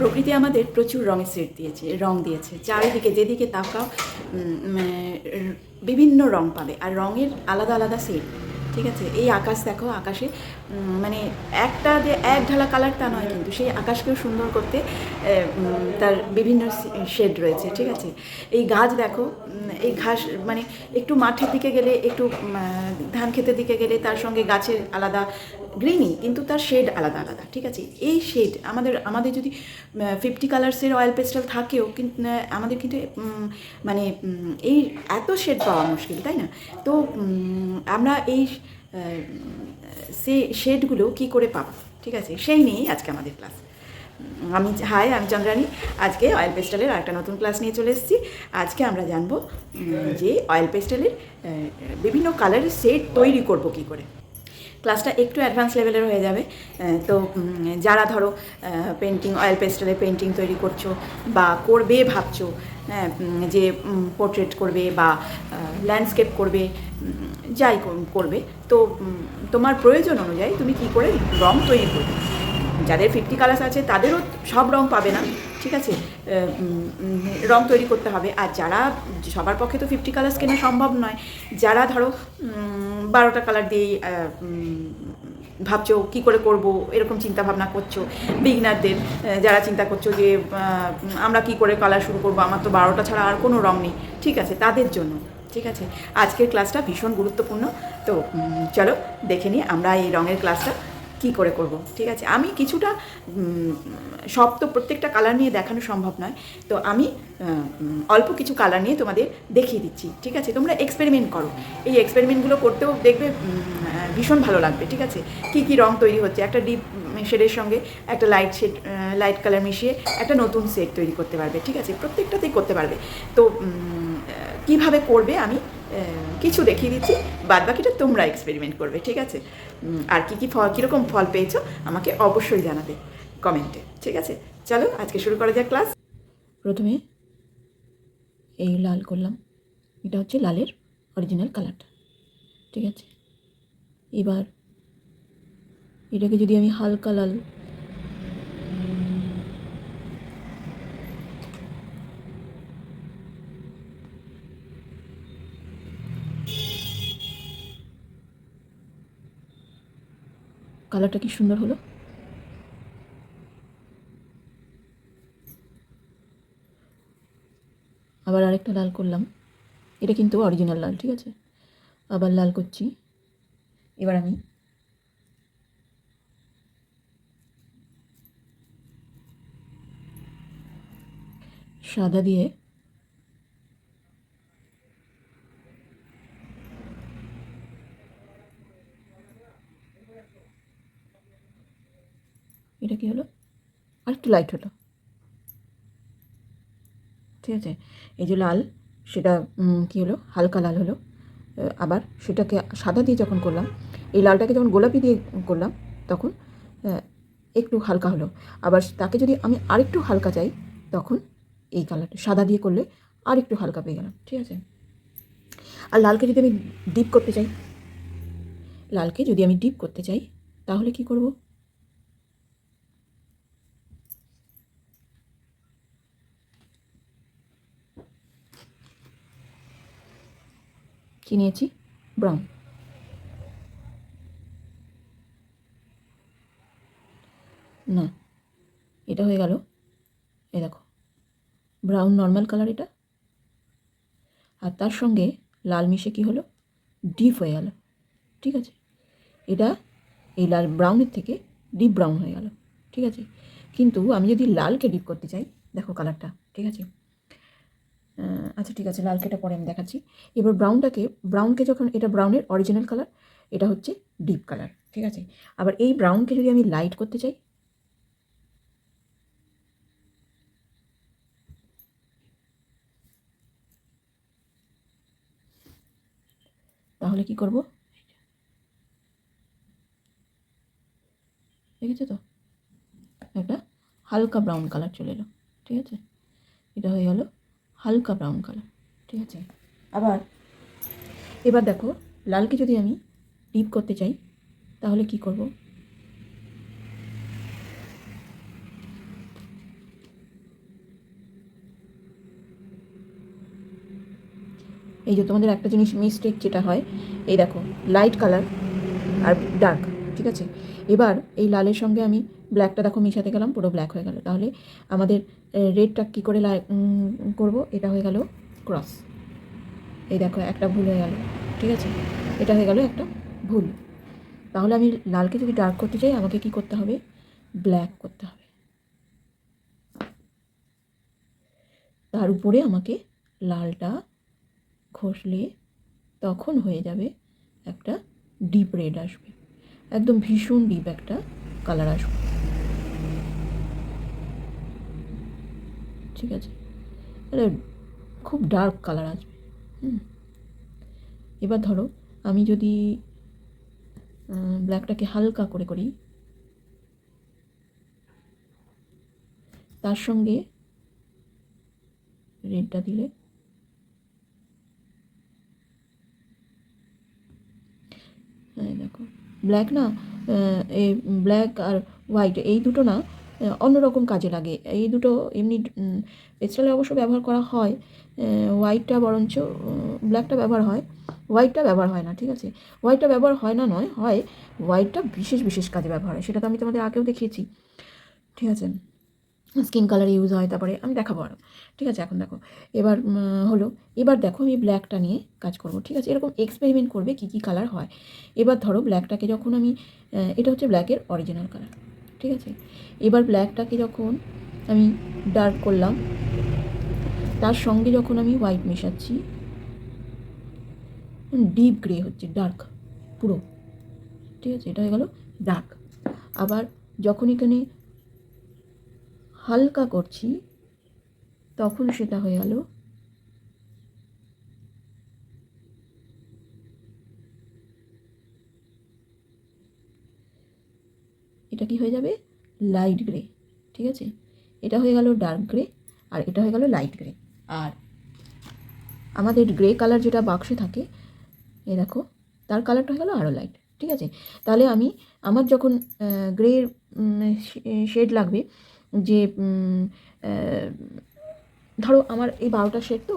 প্রকৃতি আমাদের প্রচুর রঙের সেট দিয়েছে, রং দিয়েছে। চারিদিকে যেদিকে তাকাও বিভিন্ন রং পাবে, আর রঙের আলাদা আলাদা সেট। ঠিক আছে, এই আকাশ দেখো, আকাশে মানে একটা যে এক ঢালা কালার তা নয়, কিন্তু সেই আকাশকেও সুন্দর করতে তার বিভিন্ন শেড রয়েছে। ঠিক আছে, এই গাছ দেখো, এই ঘাস মানে একটু মাঠের দিকে গেলে, একটু ধান ক্ষেতের দিকে গেলে তার সঙ্গে গাছের আলাদা গ্রিনই, কিন্তু তার শেড আলাদা আলাদা। ঠিক আছে, এই শেড আমাদের যদি 50 কালার্সের অয়েল পেস্টাল থাকেও, কিন্তু আমাদের কিন্তু মানে এই এত শেড পাওয়া মুশকিল, তাই না? তো আমরা এই সে শেডগুলো কী করে পাবো? ঠিক আছে, সেই নিয়েই আজকে আমাদের ক্লাস। আমি চন্দ্রানী। আজকে অয়েল পেস্টালের আরেকটা নতুন ক্লাস নিয়ে চলে এসেছি। আজকে আমরা জানবো যে অয়েল পেস্টালের বিভিন্ন কালারের সেট তৈরি করব কী করে। ক্লাসটা একটু অ্যাডভান্স লেভেলের হয়ে যাবে। তো যারা ধরো অয়েল পেস্টেলে পেন্টিং তৈরি করছো বা করবে ভাবছো, হ্যাঁ, যে পোর্ট্রেট করবে বা ল্যান্ডস্কেপ করবে, যাই করবে, তো তোমার প্রয়োজন অনুযায়ী তুমি কী করে রং তৈরি করবে। যাদের 50 কালার্স আছে তাদেরও সব রং পাবে না। ঠিক আছে, রং তৈরি করতে হবে। আর যারা, সবার পক্ষে তো 50 কালার্স কেনা সম্ভব নয়, যারা ধরো 12টা কালার দিয়েই ভাবছো কী করে করব, এরকম চিন্তা ভাবনা করছো, বিগিনারদের যারা চিন্তা করছো যে আমরা কি করে কালার শুরু করব, আমার তো 12টা ছাড়া আর কোনো রং নেই, ঠিক আছে, তাদের জন্য। ঠিক আছে, আজকের ক্লাসটা ভীষণ গুরুত্বপূর্ণ। তো চলো দেখে নিই আমরা এই রঙের ক্লাসটা কী করে করব। ঠিক আছে, আমি কিছুটা, সব তো প্রত্যেকটা কালার নিয়ে দেখানো সম্ভব নয়, তো আমি অল্প কিছু কালার নিয়ে তোমাদের দেখিয়ে দিচ্ছি। ঠিক আছে, তোমরা এক্সপেরিমেন্ট করো। এই এক্সপেরিমেন্টগুলো করতেও দেখবে ভীষণ ভালো লাগবে। ঠিক আছে, কী কী রং তৈরি হচ্ছে, একটা ডিপ শেডের সঙ্গে একটা লাইট কালার মিশিয়ে একটা নতুন সেট তৈরি করতে পারবে। ঠিক আছে, প্রত্যেকটাতেই করতে পারবে। তো কীভাবে করবে আমি কিছু দেখিয়ে দিচ্ছি, বাদ বাকিটা তোমরা এক্সপেরিমেন্ট করবে। ঠিক আছে, আর কীরকম ফল পেয়েছো আমাকে অবশ্যই জানাবে কমেন্টে। ঠিক আছে, চলো আজকে শুরু করা যাক ক্লাস। প্রথমে এই লাল করলাম, এটা হচ্ছে লালের অরিজিনাল কালারটা। ঠিক আছে, এবার এটাকে যদি আমি হালকা লাল, কালারটা কি সুন্দর হলো। আবার আরেকটা লাল করলাম, এটা কিন্তু অরিজিনাল লাল। ঠিক আছে, আবার লাল করছি। এবার আমি সাদা দিয়ে এটা কি হলো, আর একটু লাইট হলো। ঠিক আছে, এই যে লাল, সেটা কী হলো, হালকা লাল হলো। আবার সেটাকে সাদা দিয়ে যখন করলাম, এই লালটাকে যখন গোলাপি দিয়ে করলাম, তখন একটু হালকা হলো। আবার তাকে যদি আমি আরেকটু হালকা চাই, তখন এই কালারটা সাদা দিয়ে করলে আর একটু হালকা পেয়ে গেলাম। ঠিক আছে, আর লালকে যদি আমি ডিপ করতে চাই, তাহলে কি করব, কি নিয়েছি, ব্রাউন। না, এটা হয়ে গেল, এই দেখো, ব্রাউন নর্মাল কালার এটা, আর তার সঙ্গে লাল মিশে কি হলো, ডিপ হয়ে গেল। ঠিক আছে, এটা এই লাল ব্রাউনের থেকে ডিপ ব্রাউন হয়ে গেল। ঠিক আছে, কিন্তু আমি যদি লালকে ডিপ করতে চাই, দেখো কালারটা। ঠিক আছে, আচ্ছা ঠিক আছে, লালকে এটা পরে আমি দেখাচ্ছি। এবার ব্রাউনকে যখন, এটা ব্রাউনের অরিজিনাল কালার, এটা হচ্ছে ডিপ কালার। ঠিক আছে, আবার এই ব্রাউনকে যদি আমি লাইট করতে চাই, তাহলে কি করব, দেখেছো তো, একটা হালকা ব্রাউন কালার চলে এলো। ঠিক আছে, এটা হয়ে গেল হালকা ব্রাউন কালার। ঠিক আছে, এবার দেখো, লালকে যদি আমি ডিপ করতে চাই, তাহলে কি করব, এই যে তোমাদের একটা জিনিস মিস্টেক যেটা হয়, এই দেখো লাইট কালার আর ডার্ক, ঠিক আছে। এবার এই লালের সঙ্গে আমি ব্ল্যাকটা দেখো মিশাতে গেলাম, পুরো ব্ল্যাক হয়ে গেল। তাহলে আমাদের রেডটা কী করে করব, এটা হয়ে গেল ক্রস। এই দেখো একটা ভুল হয়ে গেল, ঠিক আছে, এটা হয়ে গেল একটা ভুল। তাহলে আমি লালকে যদি ডার্ক করতে চাই আমাকে কি করতে হবে, ব্ল্যাক করতে হবে, তার উপরে আমাকে লালটা ঘষলে তখন হয়ে যাবে একটা ডিপ রেড আসবে, একদম ভীষণ ডিপ একটা কালার আসবে, ঠিক আছে, তাহলে খুব ডার্ক কালার আসবে। এবার ধরো আমি যদি ব্ল্যাকটাকে হালকা করে করি, তার সঙ্গে রেডটা দিলে হ্যাঁ দেখো ব্ল্যাক না, এই ব্ল্যাক আর হোয়াইট এই দুটো না অন্যরকম কাজে লাগে। এই দুটো এমনি পেস্টেলে অবশ্য ব্যবহার করা হয়, হোয়াইটটা বরঞ্চ ব্ল্যাকটা ব্যবহার হয়, হোয়াইটটা ব্যবহার হয় না, ঠিক আছে। হোয়াইটটা ব্যবহার হয় না নয়, হয় হোয়াইটটা বিশেষ বিশেষ কাজে ব্যবহার হয়, সেটা তো আমি তোমাদের আগেও দেখিয়েছি, ঠিক আছে। স্কিন কালার ইউজ হয়, তারপরে আমি দেখাবো আরও, ঠিক আছে। এখন দেখো এবার হলো, এবার দেখো আমি ব্ল্যাকটা নিয়ে কাজ করব, ঠিক আছে। এরকম এক্সপেরিমেন্ট করবে কী কী কালার হয়। এবার ধরো ব্ল্যাকটাকে যখন আমি এটা হচ্ছে ব্ল্যাকের অরিজিনাল কালার, ঠিক আছে। এবার ব্ল্যাকটাকে যখন আমি ডার্ক করলাম, তার সঙ্গে যখন আমি হোয়াইট মেশাচ্ছি, ডিপ গ্রে হচ্ছে, ডার্ক পুরো, ঠিক আছে, এটা হয়ে গেল ডার্ক। আবার যখন এখানে হালকা করছি তখন সেটা হয়ে গেল এটা কি হয়ে যাবে, লাইট গ্রে, ঠিক আছে। এটা হয়ে গেল ডার্ক গ্রে, আর এটা হয়ে গেল লাইট গ্রে। আর আমাদের গ্রে কালার যেটা বাক্সে থাকে, এ দেখো তার কালারটা হয়ে গেল আরও লাইট, ঠিক আছে। তাহলে আমি আমার যখন গ্রে শেড লাগবে, যে ধরো আমার এই 12টা শেড তো,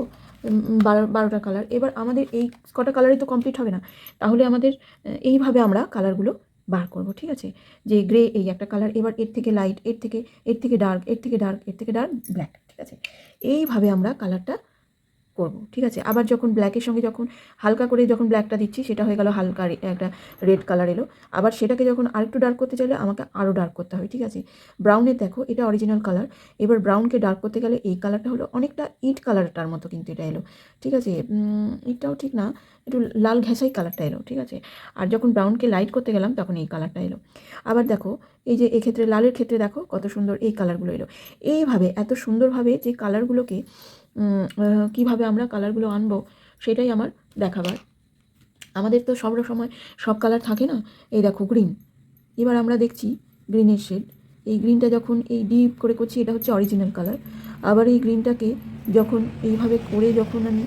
12টা কালার, এবার আমাদের এই কটা কালারই তো কমপ্লিট হবে না, তাহলে আমাদের এইভাবে আমরা কালারগুলো বার করব, ঠিক আছে। যে গ্রে এই একটা কালার, এবার এর থেকে লাইট, এর থেকে ডার্ক, এর থেকে ডার্ক, এর থেকে ডার্ক, ব্ল্যাক, ঠিক আছে। এইভাবে আমরা কালারটা করব, ঠিক আছে। আবার যখন ব্ল্যাকের সঙ্গে যখন হালকা করে যখন ব্ল্যাকটা দিচ্ছি, সেটা হয়ে গেল হালকা একটা রেড কালার এলো। আবার সেটাকে যখন আরেকটু ডার্ক করতে চাইলে আমাকে আরও ডার্ক করতে হবে, ঠিক আছে। ব্রাউনের দেখো এটা অরিজিনাল কালার, এবার ব্রাউনকে ডার্ক করতে গেলে এই কালারটা হলো অনেকটা ইট কালারটার মতো, কিন্তু এটা এলো, ঠিক আছে। ইটটাও ঠিক না, একটু লাল ঘেঁষাই কালারটা এলো, ঠিক আছে। আর যখন ব্রাউনকে লাইট করতে গেলাম তখন এই কালারটা এলো। আবার দেখো এই যে এক্ষেত্রে লালের ক্ষেত্রে দেখো কত সুন্দর এই কালারগুলো এলো। এইভাবে এত সুন্দরভাবে যে কালারগুলোকে কীভাবে আমরা কালারগুলো আনবো সেটাই আমার দেখাবার। আমাদের তো সব সময় সব কালার থাকে না। এই দেখো গ্রিন, এবার আমরা দেখছি গ্রিনের শেড, এই গ্রিনটা যখন এই ডিপ করে করছি এটা হচ্ছে অরিজিনাল কালার। আবার এই গ্রিনটাকে যখন এইভাবে করে যখন আমি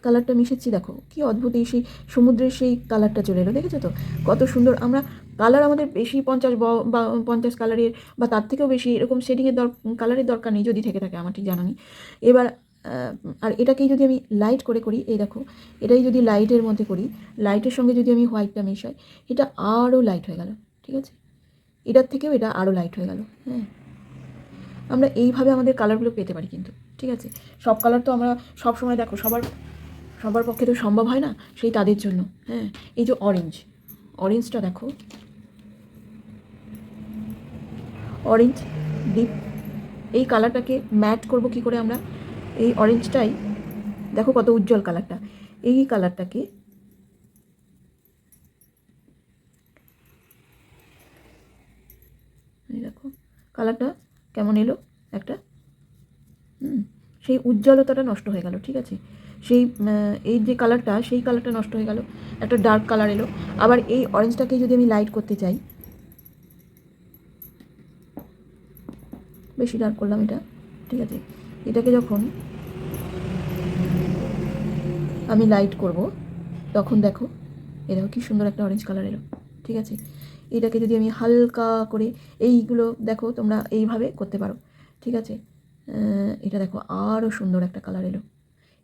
কালারটা মিশেছি, দেখো কি অদ্ভুত, এই সেই সমুদ্রের সেই কালারটা চলে এলো, দেখেছো তো কত সুন্দর। আমরা কালার আমাদের বেশি 50 বা 50 কালারের বা তার থেকেও বেশি এরকম শেডিংয়ের কালারের দরকার নেই, যদি থেকে থাকে, আমার ঠিক জানা নেই। এবার আর এটাকেই যদি আমি লাইট করে করি, এই দেখো এটাই যদি লাইটের মধ্যে করি, লাইটের সঙ্গে যদি আমি হোয়াইটটা মেশাই, এটা আরও লাইট হয়ে গেল, ঠিক আছে। এটার থেকেও এটা আরও লাইট হয়ে গেল। হ্যাঁ, আমরা এইভাবে আমাদের কালারগুলো পেতে পারি কিন্তু, ঠিক আছে। সব কালার তো আমরা সব সময় দেখো সবার পক্ষে তো সম্ভব হয় না, সেই তাদের জন্য। হ্যাঁ, এই যে অরেঞ্জটা দেখো, অরেঞ্জ ডিপ, এই কালারটাকে ম্যাট করব কি করে আমরা, এই অরেঞ্জটাই দেখো কত উজ্জ্বল কালারটা, এই কালারটাকে এই দেখো কালারটা কেমন এলো একটা, সেই উজ্জ্বলতাটা নষ্ট হয়ে গেল, ঠিক আছে। সেই এই যে কালারটা, সেই কালারটা নষ্ট হয়ে গেল, একটা ডার্ক কালার এলো। আবার এই অরেঞ্জটাকে যদি আমি লাইট করতে চাই, বেশি ডার্ক করলাম এটা, ঠিক আছে। এটাকে যখন আমি লাইট করব তখন দেখো এই দেখো কী সুন্দর একটা অরেঞ্জ কালার এলো, ঠিক আছে। এটাকে যদি আমি হালকা করে, এইগুলো দেখো তোমরা এইভাবে করতে পারো, ঠিক আছে। এটা দেখো আরও সুন্দর একটা কালার এলো।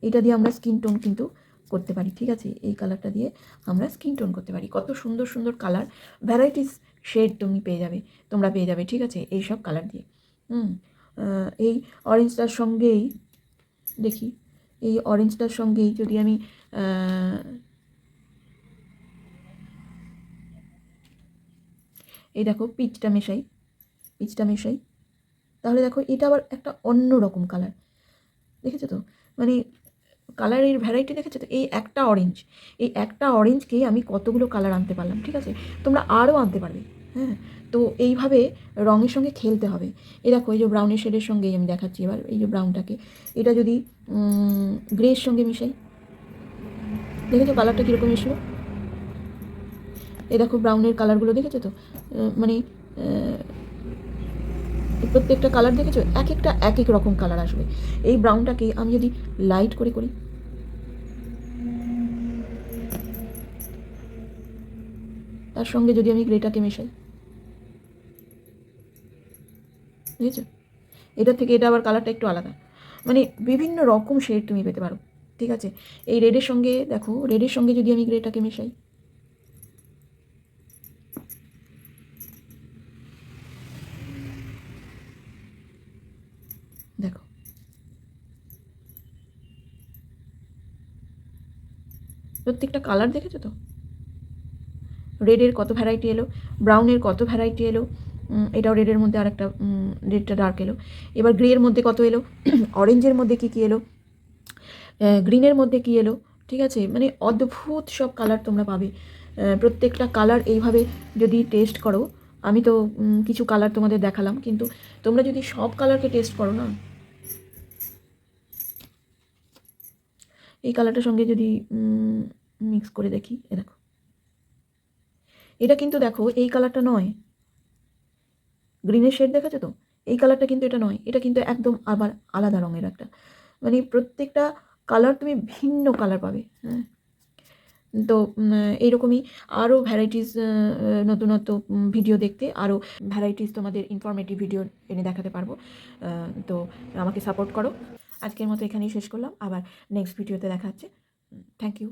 এটা দিয়ে আমরা স্কিন টোন কিন্তু করতে পারি, ঠিক আছে? এই কালারটা দিয়ে আমরা স্কিন টোন করতে পারি। কত সুন্দর সুন্দর কালার, ভ্যারাইটিস শেড তোমরা পেয়ে যাবে, ঠিক আছে, এই সব কালার দিয়ে। এই অরেঞ্জটার সঙ্গেই দেখি, এই অরেঞ্জটার সঙ্গেই যদি আমি এই দেখো পিচটা মেশাই, তাহলে দেখো এটা আবার একটা অন্য রকম কালার, দেখেছো তো? মানে কালারের ভ্যারাইটি দেখেছো তো? এই একটা অরেঞ্জকেই আমি কতগুলো কালার আনতে পারলাম, ঠিক আছে? তোমরা আরও আনতে পারবে। হ্যাঁ, তো এইভাবে রঙের সঙ্গে খেলতে হবে। এই দেখো, এই যে ব্রাউনের শেডের সঙ্গেই আমি দেখাচ্ছি এবার, এই যে ব্রাউনটাকে এটা যদি গ্রের সঙ্গে মিশাই, দেখেছো কালারটা কীরকম এসলো? এই দেখো ব্রাউনের কালারগুলো দেখেছো তো? মানে প্রত্যেকটা কালার দেখেছো, এক এক রকম কালার আসবে। এই ব্রাউনটাকে আমি যদি লাইট করে করি, তার সঙ্গে যদি আমি গ্রেটাকে মেশাই, বুঝেছো? এটার থেকে এটা আবার কালারটা একটু আলাদা, মানে বিভিন্ন রকম শেড তুমি পেতে পারো, ঠিক আছে? এই রেডের সঙ্গে দেখো, রেডের সঙ্গে যদি আমি গ্রেটাকে মেশাই, দেখো প্রত্যেকটা কালার দেখেছো তো? রেডের কত ভ্যারাইটি এলো, ব্রাউনের কত ভ্যারাইটি এলো, এটাও রেডের মধ্যে আরেকটা, রেডটা ডার্ক এলো। এবার গ্রের মধ্যে কত এলো, অরেঞ্জের মধ্যে কী কী এলো, গ্রিনের মধ্যে কী এলো, ঠিক আছে? মানে অদ্ভুত সব কালার তোমরা পাবে। প্রত্যেকটা কালার এইভাবে যদি টেস্ট করো, আমি তো কিছু কালার তোমাদের দেখালাম, কিন্তু তোমরা যদি সব কালারকে টেস্ট করো না, এই কালারটার সঙ্গে যদি মিক্স করে দেখি, এ দেখো, এটা কিন্তু দেখো এই কালারটা নয়, গ্রিনের শেড দেখেছো তো? এই কালারটা কিন্তু এটা নয়, এটা কিন্তু একদম আবার আলাদা রঙের একটা, মানে প্রত্যেকটা কালার তুমি ভিন্ন কালার পাবে। হ্যাঁ, তো এইরকমই আরও ভ্যারাইটিস, নতুনত্ব ভিডিও দেখতে, আরও ভ্যারাইটিস তোমাদের ইনফরমেটিভ ভিডিও এনে দেখাতে পারবো। তো আমাকে সাপোর্ট করো। আজকের মতো এখানেই শেষ করলাম, আবার নেক্সট ভিডিওতে দেখা হচ্ছে। Thank you.